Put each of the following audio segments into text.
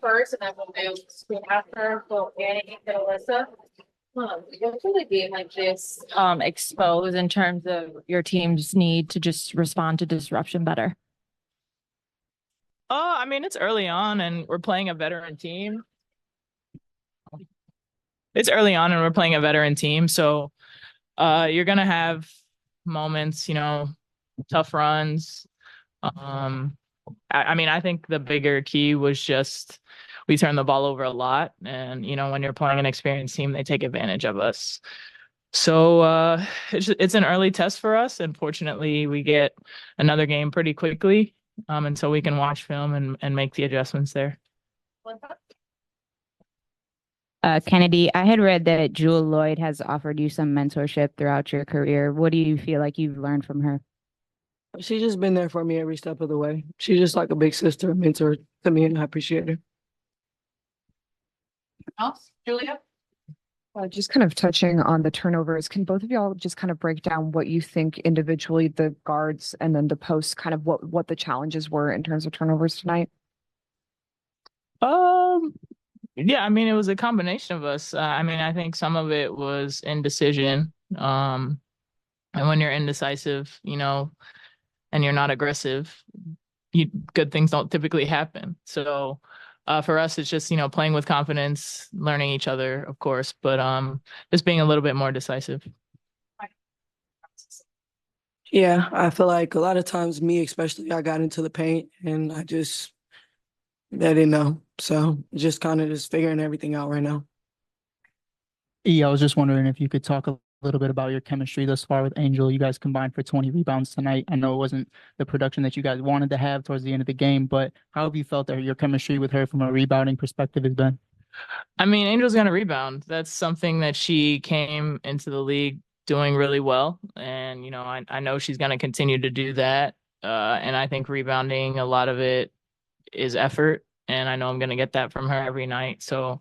first, and then we'll do screen after for Annie and Alyssa. What will it be like just expose in terms of your team's need to just respond to disruption better? Oh, I mean, it's early on and we're playing a veteran team. So you're gonna have moments, tough runs. I mean, I think the bigger key was just we turn the ball over a lot, and when you're playing an experienced team, they take advantage of us. So it's an early test for us, and fortunately, we get another game pretty quickly, and so we can watch film and make the adjustments there. Kennedy, I had read that Jewel Lloyd has offered you some mentorship throughout your career. What do you feel like you've learned from her? She's just been there for me every step of the way. She's just like a big sister, mentor to me, and I appreciate her. Else, Julia? Just kind of touching on the turnovers, can both of y'all just kind of break down what you think individually, the guards and then the posts, kind of what the challenges were in terms of turnovers tonight? Yeah, I mean, it was a combination of us. I mean, I think some of it was indecision. And when you're indecisive, and you're not aggressive, good things don't typically happen. So for us, it's just, playing with confidence, learning each other, of course, but just being a little bit more decisive. Yeah, I feel like a lot of times me, especially, I got into the paint and I didn't know. So just kind of just figuring everything out right now. Yeah, I was just wondering if you could talk a little bit about your chemistry thus far with Angel. You guys combined for 20 rebounds tonight. I know it wasn't the production that you guys wanted to have towards the end of the game, but how have you felt that your chemistry with her from a rebounding perspective has been? I mean, Angel's going to rebound. That's something that she came into the league doing really well. And, I know she's going to continue to do that. And I think rebounding, a lot of it is effort. And I know I'm going to get that from her every night. So,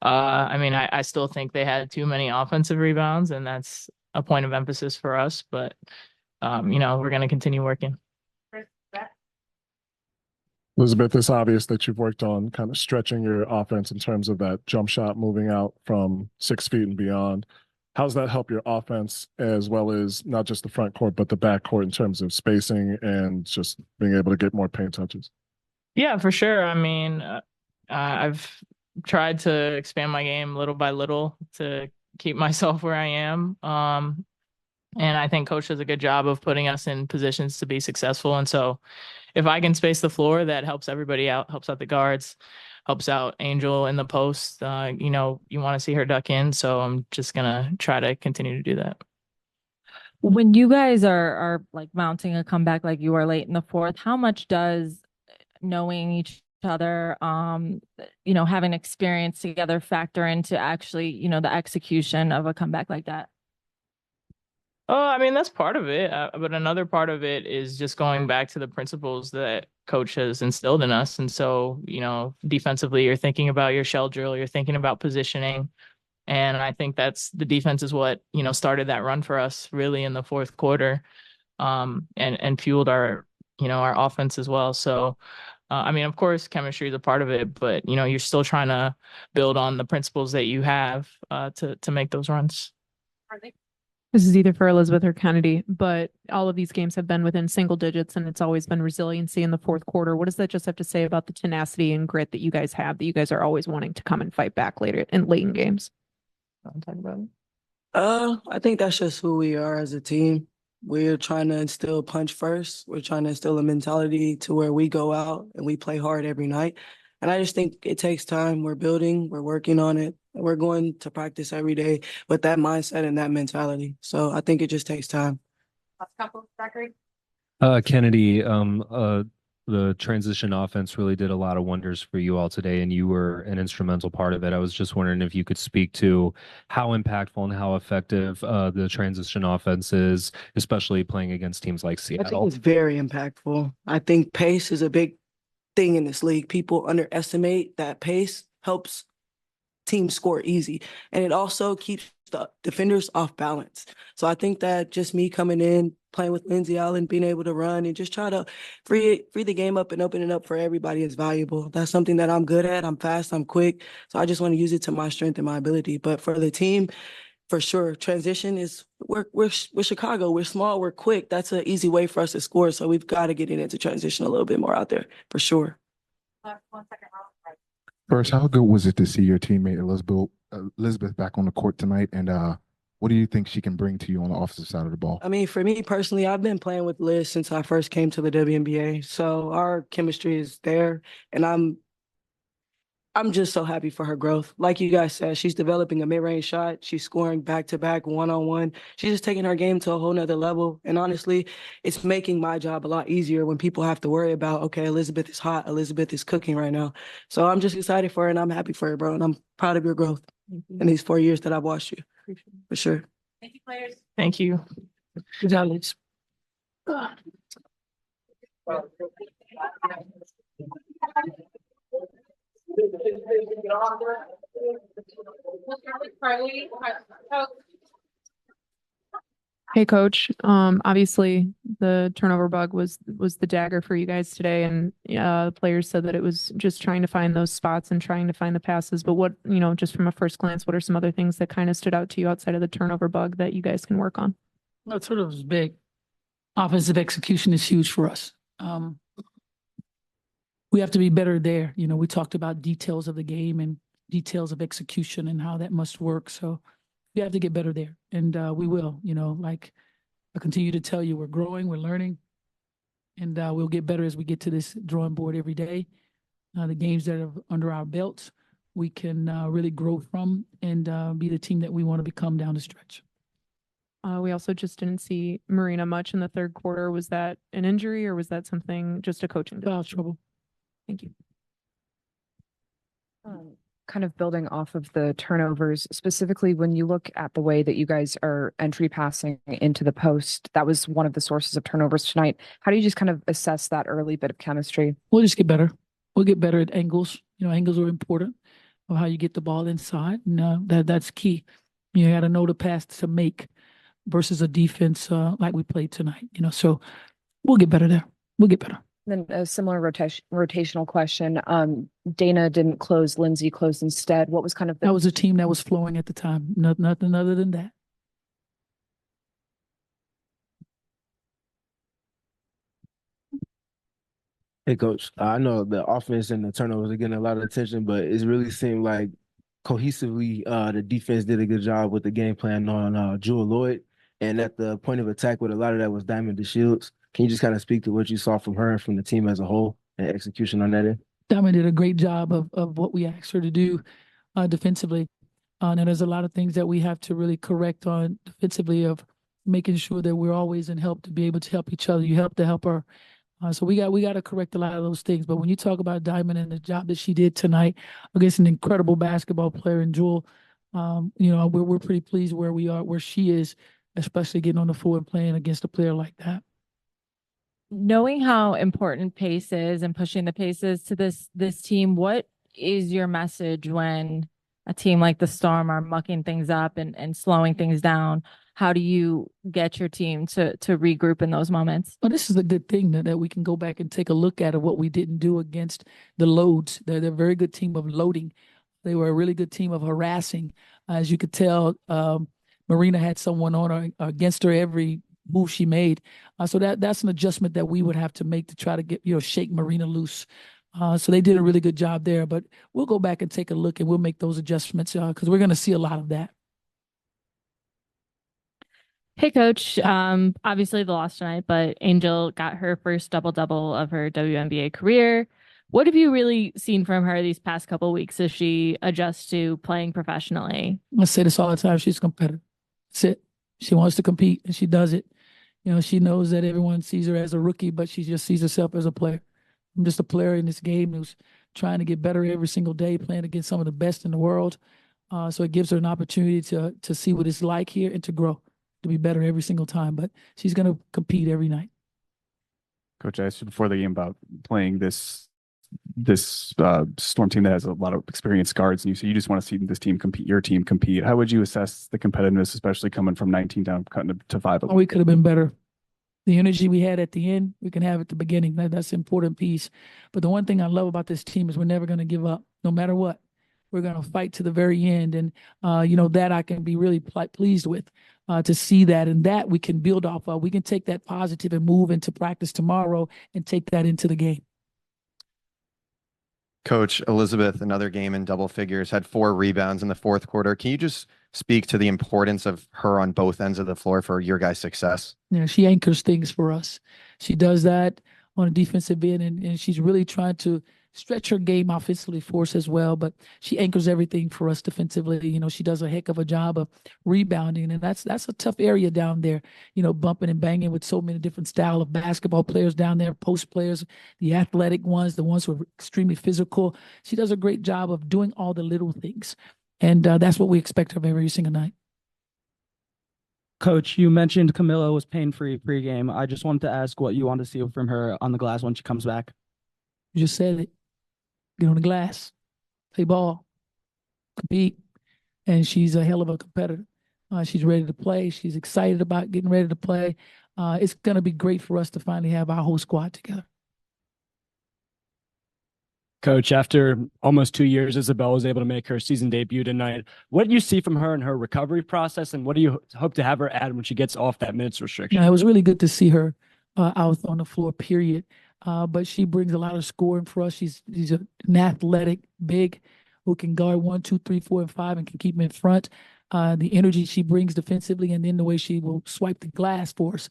I mean, I still think they had too many offensive rebounds, and that's a point of emphasis for us. But, we're going to continue working. Elizabeth, it's obvious that you've worked on kind of stretching your offense in terms of that jump shot moving out from 6 feet and beyond. How's that help your offense as well as not just the front court, but the back court in terms of spacing and just being able to get more paint touches? Yeah, for sure. I mean, I've tried to expand my game little by little to keep myself where I am. And I think coach does a good job of putting us in positions to be successful. And so if I can space the floor, that helps everybody out, helps out the guards, helps out Angel in the post. You want to see her duck in. So I'm just going to try to continue to do that. When you guys are like mounting a comeback like you are late in the fourth, how much does knowing each other, having experience together factor into actually, the execution of a comeback like that? Oh, I mean, that's part of it. But another part of it is just going back to the principles that coach has instilled in us. And so, defensively, you're thinking about your shell drill, you're thinking about positioning. And I think that's the defense is what, started that run for us really in the fourth quarter, and fueled our offense as well. So, I mean, of course, chemistry is a part of it, but, you're still trying to build on the principles that you have to make those runs. This is either for Elizabeth or Kennedy, but all of these games have been within single digits, and it's always been resiliency in the fourth quarter. What does that just have to say about the tenacity and grit that you guys have, that you guys are always wanting to come and fight back later in late in games? I'm talking about it. I think that's just who we are as a team. We're trying to instill punch first. We're trying to instill a mentality to where we go out and we play hard every night. And I just think it takes time. We're building, we're working on it. We're going to practice every day with that mindset and that mentality. So I think it just takes time. Last couple, Zachary. Kennedy, the transition offense really did a lot of wonders for you all today, and you were an instrumental part of it. I was just wondering if you could speak to how impactful and how effective the transition offense is, especially playing against teams like Seattle. I think it's very impactful. I think pace is a big thing in this league. People underestimate that pace helps teams score easy, and it also keeps the defenders off balance. So I think that just me coming in, playing with Lindsay Allen, being able to run and just try to free the game up and open it up for everybody is valuable. That's something that I'm good at. I'm fast, I'm quick. So I just want to use it to my strength and my ability. But for the team, for sure, transition is we're Chicago. We're small, we're quick. That's an easy way for us to score. So we've got to get it into transition a little bit more out there for sure. First, how good was it to see your teammate Elizabeth back on the court tonight? And what do you think she can bring to you on the offensive side of the ball? I mean, for me personally, I've been playing with Liz since I first came to the WNBA. So our chemistry is there, and I'm just so happy for her growth. Like you guys said, she's developing a mid-range shot. She's scoring back-to-back, one-on-one. She's just taking her game to a whole nother level. And honestly, it's making my job a lot easier when people have to worry about, okay, Elizabeth is hot. Elizabeth is cooking right now. So I'm just excited for her, and I'm happy for her, bro. And I'm proud of your growth in these 4 years that I've watched you. For sure. Thank you, players. Thank you. Good job, Liz. Hey, coach. Obviously the turnover bug was the dagger for you guys today, and the players said that it was just trying to find those spots and trying to find the passes. But what, just from a first glance, what are some other things that kind of stood out to you outside of the turnover bug that you guys can work on? No, turnover is big. Offensive execution is huge for us. We have to be better there. We talked about details of the game and details of execution and how that must work. So we have to get better there, and we will. Like I continue to tell you, we're growing, we're learning, and we'll get better as we get to this drawing board every day. The games that are under our belts, we can really grow from and be the team that we want to become down the stretch. We also just didn't see Marina much in the third quarter. Was that an injury, or was that something just a coaching Foul trouble. Thank you. Kind of building off of the turnovers, specifically when you look at the way that you guys are entry passing into the post, that was one of the sources of turnovers tonight. How do you just kind of assess that early bit of chemistry? We'll just get better. We'll get better at angles. Angles are important of how you get the ball inside. And that's key. You got to know the pass to make versus a defense like we played tonight. So we'll get better there. We'll get better. Then a similar rotational question. Dana didn't close, Lindsay closed instead. What was kind of that was a team that was flowing at the time. Nothing other than that. Hey, coach, I know the offense and the turnovers are getting a lot of attention, but it really seemed like cohesively the defense did a good job with the game plan on Jewel Lloyd. And at the point of attack, with a lot of that was Diamond DeShields. Can you just kind of speak to what you saw from her and from the team as a whole and execution on that end? Diamond did a great job of what we asked her to do defensively. And there's a lot of things that we have to really correct on defensively, of making sure that we're always in help to be able to help each other. You help to help her. So we got to correct a lot of those things. But when you talk about Diamond and the job that she did tonight against an incredible basketball player in Jewel, we're pretty pleased where we are, where she is, especially getting on the floor and playing against a player like that. Knowing how important pace is and pushing the paces to this team, what is your message when a team like the Storm are mucking things up and slowing things down? How do you get your team to regroup in those moments? Well, this is a good thing that we can go back and take a look at what we didn't do against the loads. They're a very good team of loading. They were a really good team of harassing. As you could tell, Marina had someone on her against her every move she made. So that's an adjustment that we would have to make to try to get, shake Marina loose. So they did a really good job there, but we'll go back and take a look and we'll make those adjustments because we're going to see a lot of that. Hey, coach. Obviously the loss tonight, but Angel got her first double-double of her WNBA career. What have you really seen from her these past couple of weeks as she adjusts to playing professionally? I say this all the time. She's a competitor. That's it. She wants to compete and she does it. She knows that everyone sees her as a rookie, but she just sees herself as a player. I'm just a player in this game who's trying to get better every single day, playing against some of the best in the world. So it gives her an opportunity to see what it's like here and to grow, to be better every single time. But she's going to compete every night. Coach, I asked you before the game about playing this Storm team that has a lot of experienced guards, and you just want to see this team compete, your team compete. How would you assess the competitiveness, especially coming from 19 down, cutting to 5? Oh, we could have been better. The energy we had at the end, we can have at the beginning. That's an important piece. But the one thing I love about this team is we're never going to give up, no matter what. We're going to fight to the very end, and that I can be really pleased with to see that, and that we can build off of. We can take that positive and move into practice tomorrow and take that into the game. Coach Elizabeth, another game in double figures, had 4 rebounds in the fourth quarter. Can you just speak to the importance of her on both ends of the floor for your guys' success? Yeah, she anchors things for us. She does that on a defensive end, and she's really trying to stretch her game offensively for us as well. But she anchors everything for us defensively. She does a heck of a job of rebounding, and that's a tough area down there. Bumping and banging with so many different style of basketball players down there, post players, the athletic ones, the ones who are extremely physical. She does a great job of doing all the little things, and that's what we expect of every single night. Coach, you mentioned Camilla was pain-free pregame. I just wanted to ask what you want to see from her on the glass when she comes back. You just said it. Get on the glass, play ball, compete, and she's a hell of a competitor. She's ready to play. She's excited about getting ready to play. It's going to be great for us to finally have our whole squad together. Coach, after almost 2 years, Isabel was able to make her season debut tonight. What do you see from her in her recovery process, and what do you hope to have her add when she gets off that minutes restriction? Yeah, it was really good to see her out on the floor, period. But she brings a lot of scoring for us. She's an athletic, big, who can guard 1, 2, 3, 4, and 5 and can keep them in front. The energy she brings defensively, and then the way she will swipe the glass for us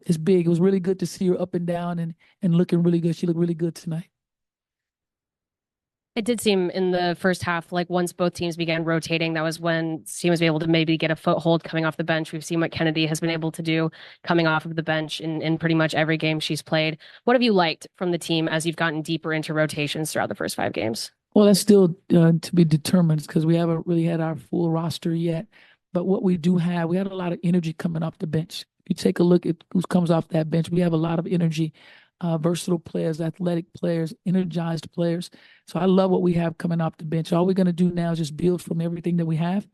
is big. It was really good to see her up and down and looking really good. She looked really good tonight. It did seem in the first half, like once both teams began rotating, that was when Steam was able to maybe get a foothold coming off the bench. We've seen what Kennedy has been able to do coming off of the bench in pretty much every game she's played. What have you liked from the team as you've gotten deeper into rotations throughout the first 5 games? Well, that's still to be determined because we haven't really had our full roster yet. But what we do have, we had a lot of energy coming off the bench. If you take a look at who comes off that bench, we have a lot of energy. Versatile players, athletic players, energized players. So I love what we have coming off the bench. All we're going to do now is just build from everything that we have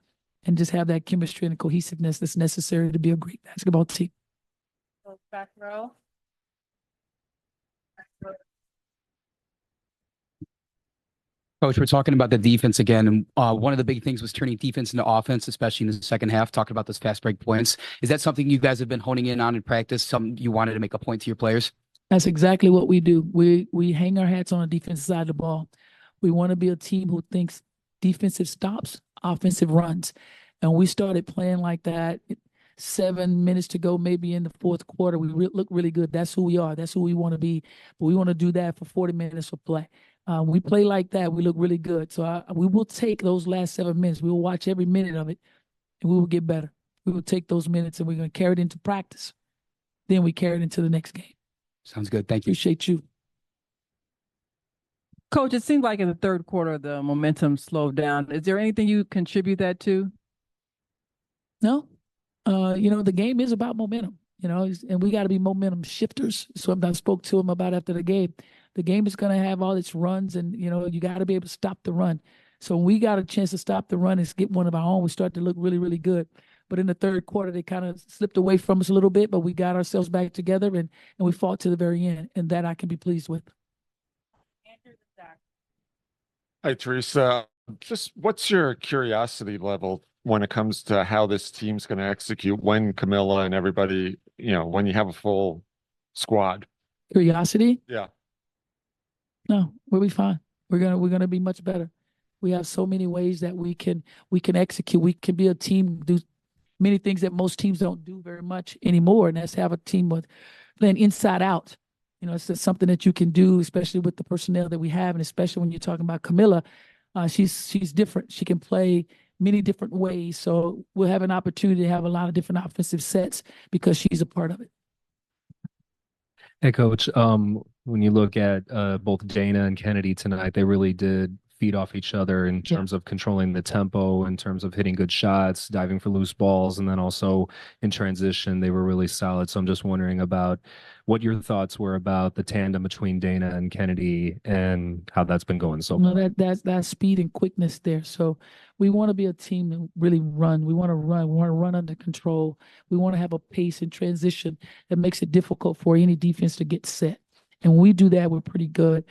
and just have that chemistry and cohesiveness that's necessary to be a great basketball team. Back row. Coach, we're talking about the defense again, and one of the big things was turning defense into offense, especially in the second half, talking about those fast break points. Is that something you guys have been honing in on in practice, something you wanted to make a point to your players? That's exactly what we do. We hang our hats on the defensive side of the ball. We want to be a team who thinks defensive stops, offensive runs. And we started playing like that 7 minutes to go, maybe in the fourth quarter. We look really good. That's who we are. That's who we want to be. But we want to do that for 40 minutes of play. We play like that. We look really good. So we will take those last 7 minutes. We will watch every minute of it, and we will get better. We will take those minutes, and we're going to carry it into practice. Then we carry it into the next game. Sounds good. Thank you. Appreciate you. Coach, it seemed like in the third quarter, the momentum slowed down. Is there anything you contribute that to? No. The game is about momentum, and we got to be momentum shifters. So I spoke to him about after the game. The game is going to have all its runs, and, you got to be able to stop the run. So when we got a chance to stop the run and get one of our own, we start to look really, really good. But in the third quarter, they kind of slipped away from us a little bit, but we got ourselves back together, and we fought to the very end, and that I can be pleased with. Hi, Teresa. Just what's your curiosity level when it comes to how this team's going to execute when Camilla and everybody, when you have a full squad? Curiosity? Yeah. No, we'll be fine. We're gonna be much better. We have so many ways that we can execute. We can be a team, do many things that most teams don't do very much anymore, and that's have a team with playing inside out. It's just something that you can do, especially with the personnel that we have, and especially when you're talking about Camilla. She's different. She can play many different ways. So we'll have an opportunity to have a lot of different offensive sets because she's a part of it. Hey, Coach, when you look at both Dana and Kennedy tonight, they really did feed off each other in terms of controlling the tempo, in terms of hitting good shots, diving for loose balls, and then also in transition, they were really solid. So I'm just wondering about what your thoughts were about the tandem between Dana and Kennedy and how that's been going so far. No, that's speed and quickness there. So we want to be a team that really run. We want to run. We want to run under control. We want to have a pace and transition that makes it difficult for any defense to get set. And when we do that, we're pretty good.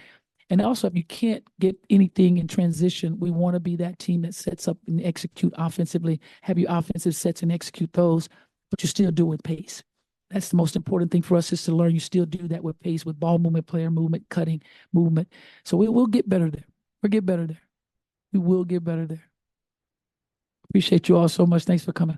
And also, if you can't get anything in transition, we want to be that team that sets up and execute offensively, have your offensive sets and execute those, but you still do it with pace. That's the most important thing for us, is to learn you still do that with pace, with ball movement, player movement, cutting movement. So we'll get better there. We'll get better there. We will get better there. Appreciate you all so much. Thanks for coming.